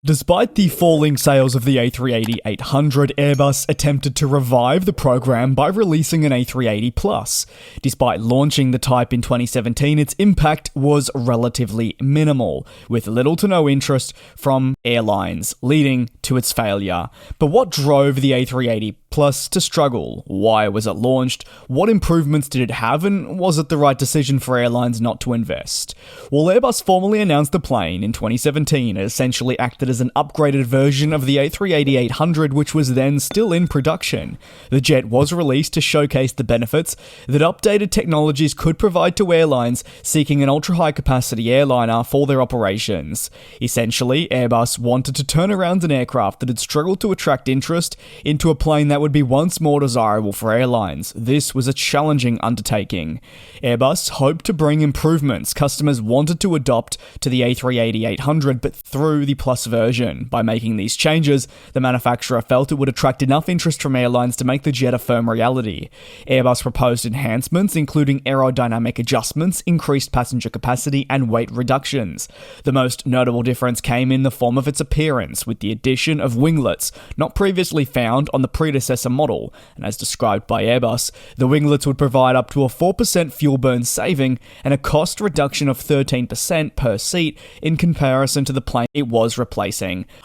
Despite the falling sales of the A380-800, Airbus attempted to revive the program by releasing an A380 Plus. Despite launching the type in 2017, its impact was relatively minimal, with little to no interest from airlines, leading to its failure. But what drove the A380 Plus to struggle? Why was it launched? What improvements did it have, and was it the right decision for airlines not to invest? Well, Airbus formally announced the plane in 2017. It essentially acted as an upgraded version of the A380-800, which was then still in production. The jet was released to showcase the benefits that updated technologies could provide to airlines seeking an ultra-high capacity airliner for their operations. Essentially, Airbus wanted to turn around an aircraft that had struggled to attract interest into a plane that would be once more desirable for airlines. This was a challenging undertaking. Airbus hoped to bring improvements customers wanted to adopt to the A380-800, but through the Plus version. By making these changes, the manufacturer felt it would attract enough interest from airlines to make the jet a firm reality. Airbus proposed enhancements, including aerodynamic adjustments, increased passenger capacity, and weight reductions. The most notable difference came in the form of its appearance, with the addition of winglets, not previously found on the predecessor model, and as described by Airbus, the winglets would provide up to a 4% fuel burn saving and a cost reduction of 13% per seat in comparison to the plane it was replacing.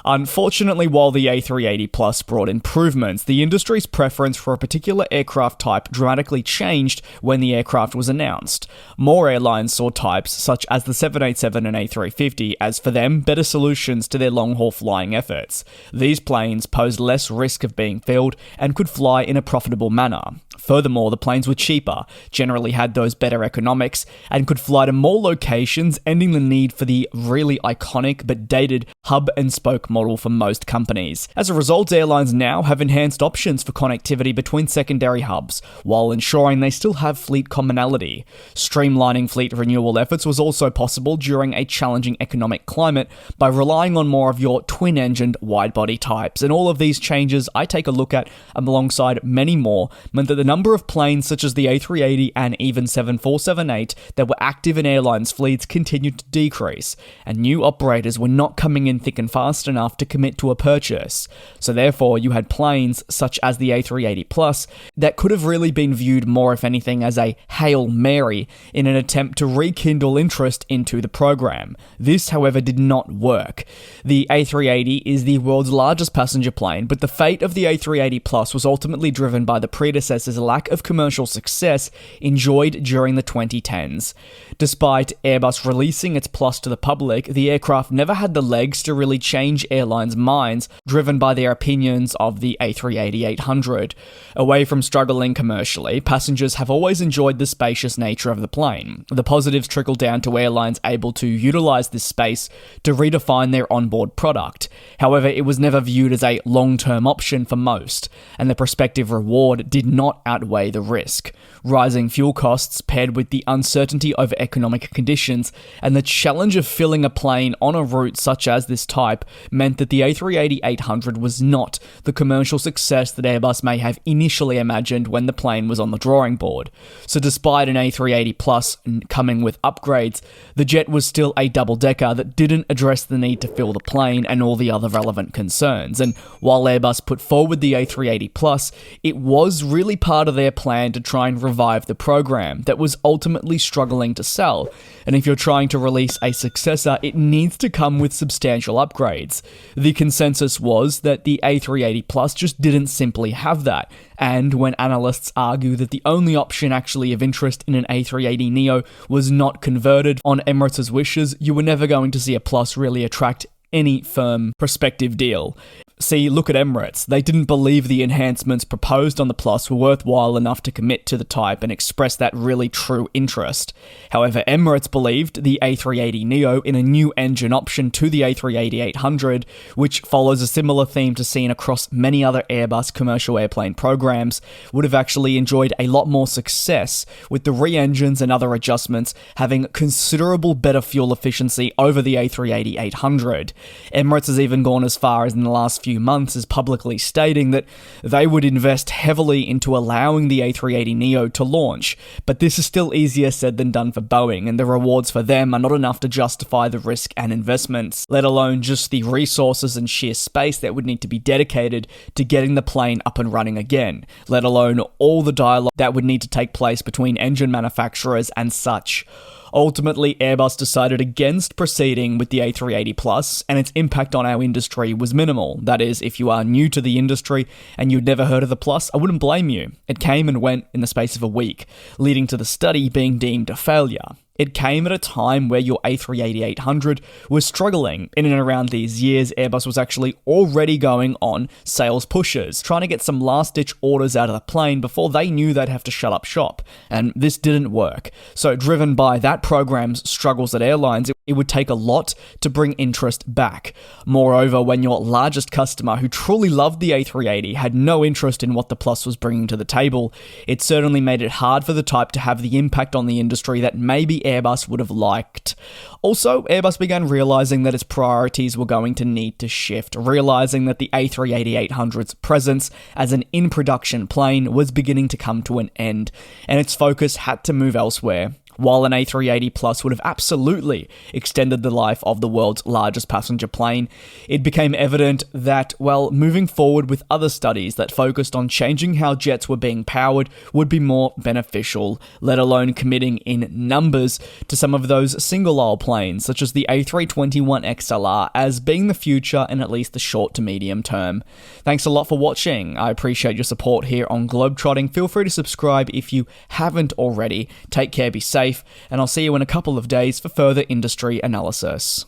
Unfortunately, while the A380 Plus brought improvements, the industry's preference for a particular aircraft type dramatically changed when the aircraft was announced. More airlines saw types such as the 787 and A350 as, for them, better solutions to their long-haul flying efforts. These planes posed less risk of being filled and could fly in a profitable manner. Furthermore, the planes were cheaper, generally had those better economics, and could fly to more locations, ending the need for the really iconic but dated hub and spoke model for most companies. As a result, airlines now have enhanced options for connectivity between secondary hubs, while ensuring they still have fleet commonality. Streamlining fleet renewal efforts was also possible during a challenging economic climate by relying on more of your twin-engined wide-body types, and all of these changes I take a look at alongside many more meant that the number of planes such as the A380 and even 747-8 that were active in airlines' fleets continued to decrease, and new operators were not coming in thick and fast enough to commit to a purchase. So therefore, you had planes such as the A380 Plus that could have really been viewed more, if anything, as a Hail Mary in an attempt to rekindle interest into the program. This, however, did not work. The A380 is the world's largest passenger plane, but the fate of the A380 Plus was ultimately driven by the predecessor's lack of commercial success enjoyed during the 2010s. Despite Airbus releasing its Plus to the public, the aircraft never had the legs to really change airlines' minds, driven by their opinions of the A380-800. Away from struggling commercially, passengers have always enjoyed the spacious nature of the plane. The positives trickle down to airlines able to utilize this space to redefine their onboard product. However, it was never viewed as a long-term option for most, and the prospective reward did not outweigh the risk. Rising fuel costs paired with the uncertainty over economic conditions and the challenge of filling a plane on a route such as this type meant that the A380-800 was not the commercial success that Airbus may have initially imagined when the plane was on the drawing board. So despite an A380 Plus coming with upgrades, the jet was still a double-decker that didn't address the need to fill the plane and all the other relevant concerns. And while Airbus put forward the A380 Plus, it was really part of their plan to try and revive the program that was ultimately struggling to sell. And if you're trying to release a successor, it needs to come with substantial upgrades. The consensus was that the A380 Plus just didn't simply have that. And when analysts argue that the only option actually of interest in an A380neo was not converted on Emirates' wishes, you were never going to see a Plus really attract any firm prospective deal. See, look at Emirates. They didn't believe the enhancements proposed on the Plus were worthwhile enough to commit to the type and express that really true interest. However, Emirates believed the A380neo in a new engine option to the A380-800, which follows a similar theme to seen across many other Airbus commercial airplane programs, would have actually enjoyed a lot more success, with the re-engines and other adjustments having considerable better fuel efficiency over the A380-800. Emirates has even gone as far as in the last few months as publicly stating that they would invest heavily into allowing the A380neo to launch, but this is still easier said than done for Boeing, and the rewards for them are not enough to justify the risk and investments, let alone just the resources and sheer space that would need to be dedicated to getting the plane up and running again, let alone all the dialogue that would need to take place between engine manufacturers and such. Ultimately, Airbus decided against proceeding with the A380 Plus, and its impact on our industry was minimal. That is, if you are new to the industry and you'd never heard of the Plus, I wouldn't blame you. It came and went in the space of a week, leading to the study being deemed a failure. It came at a time where your A380-800 was struggling. In and around these years, Airbus was actually already going on sales pushes, trying to get some last-ditch orders out of the plane before they knew they'd have to shut up shop. And this didn't work. So driven by that program's struggles at airlines, it would take a lot to bring interest back. Moreover, when your largest customer, who truly loved the A380, had no interest in what the Plus was bringing to the table, it certainly made it hard for the type to have the impact on the industry that maybe Airbus would have liked. Also, Airbus began realizing that its priorities were going to need to shift, realizing that the A380-800's presence as an in-production plane was beginning to come to an end, and its focus had to move elsewhere. While an A380 Plus would have absolutely extended the life of the world's largest passenger plane, it became evident that, well, moving forward with other studies that focused on changing how jets were being powered would be more beneficial, let alone committing in numbers to some of those single-aisle planes, such as the A321XLR, as being the future in at least the short to medium term. Thanks a lot for watching. I appreciate your support here on GlobeTrotting. Feel free to subscribe if you haven't already. Take care, be safe, and I'll see you in a couple of days for further industry analysis.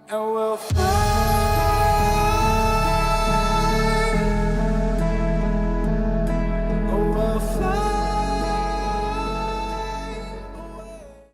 And we'll fly.